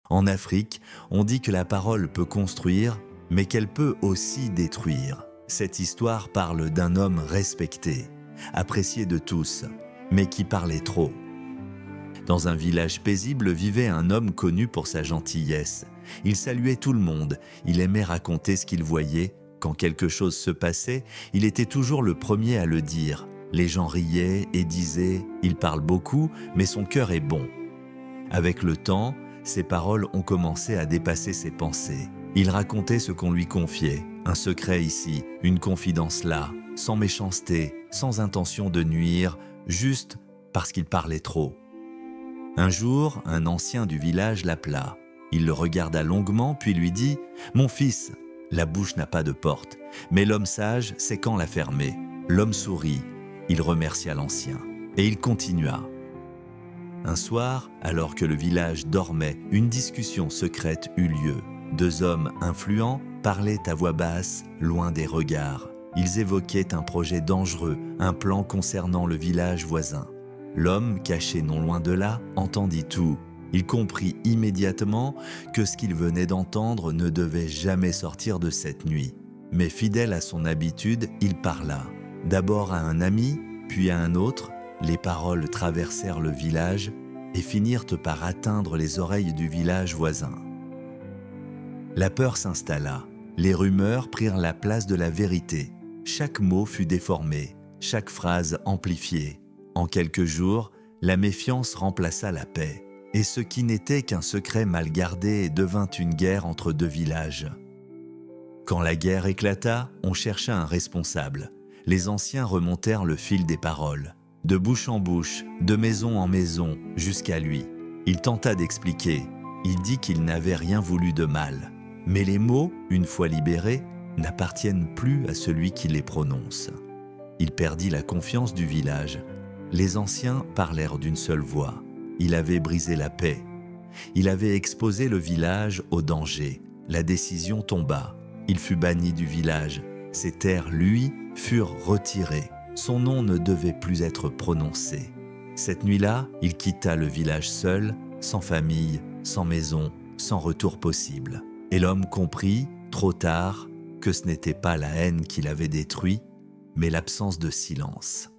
En Afrique, on dit que la parole peut construire, mais qu'elle peut aussi détruire. Cette histoire parle d'un homme respecté, apprécié de tous, mais qui parlait trop. Dans un village paisible vivait un homme connu pour sa gentillesse. Il saluait tout le monde, il aimait raconter ce qu'il voyait. Quand quelque chose se passait, il était toujours le premier à le dire. Les gens riaient et disaient « il parle beaucoup, mais son cœur est bon ». Avec le temps, ses paroles ont commencé à dépasser ses pensées. Il racontait ce qu'on lui confiait, un secret ici, une confidence là, sans méchanceté, sans intention de nuire, juste parce qu'il parlait trop. Un jour, un ancien du village l'appela. Il le regarda longuement puis lui dit « Mon fils, la bouche n'a pas de porte, mais l'homme sage sait quand la fermer. » L'homme sourit, il remercia l'ancien et il continua. Un soir, alors que le village dormait, une discussion secrète eut lieu. Deux hommes influents parlaient à voix basse, loin des regards. Ils évoquaient un projet dangereux, un plan concernant le village voisin. L'homme, caché non loin de là, entendit tout. Il comprit immédiatement que ce qu'il venait d'entendre ne devait jamais sortir de cette nuit. Mais fidèle à son habitude, il parla. D'abord à un ami, puis à un autre. Les paroles traversèrent le village et finirent par atteindre les oreilles du village voisin. La peur s'installa. Les rumeurs prirent la place de la vérité. Chaque mot fut déformé, chaque phrase amplifiée. En quelques jours, la méfiance remplaça la paix. Et ce qui n'était qu'un secret mal gardé devint une guerre entre deux villages. Quand la guerre éclata, on chercha un responsable. Les anciens remontèrent le fil des paroles. De bouche en bouche, de maison en maison, jusqu'à lui. Il tenta d'expliquer. Il dit qu'il n'avait rien voulu de mal. Mais les mots, une fois libérés, n'appartiennent plus à celui qui les prononce. Il perdit la confiance du village. Les anciens parlèrent d'une seule voix. Il avait brisé la paix. Il avait exposé le village au danger. La décision tomba. Il fut banni du village. Ses terres, lui, furent retirées. Son nom ne devait plus être prononcé. Cette nuit-là, il quitta le village seul, sans famille, sans maison, sans retour possible. Et l'homme comprit, trop tard, que ce n'était pas la haine qui l'avait détruit, mais l'absence de silence.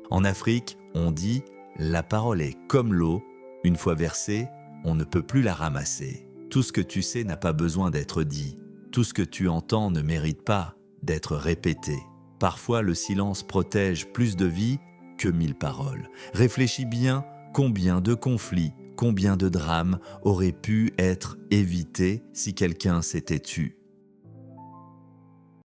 En Afrique, on dit « la parole est comme l'eau, une fois versée, on ne peut plus la ramasser. Tout ce que tu sais n'a pas besoin d'être dit. Tout ce que tu entends ne mérite pas d'être répété. Parfois, le silence protège plus de vie que 1000 paroles. Réfléchis bien combien de conflits, combien de drames auraient pu être évités si quelqu'un s'était tu.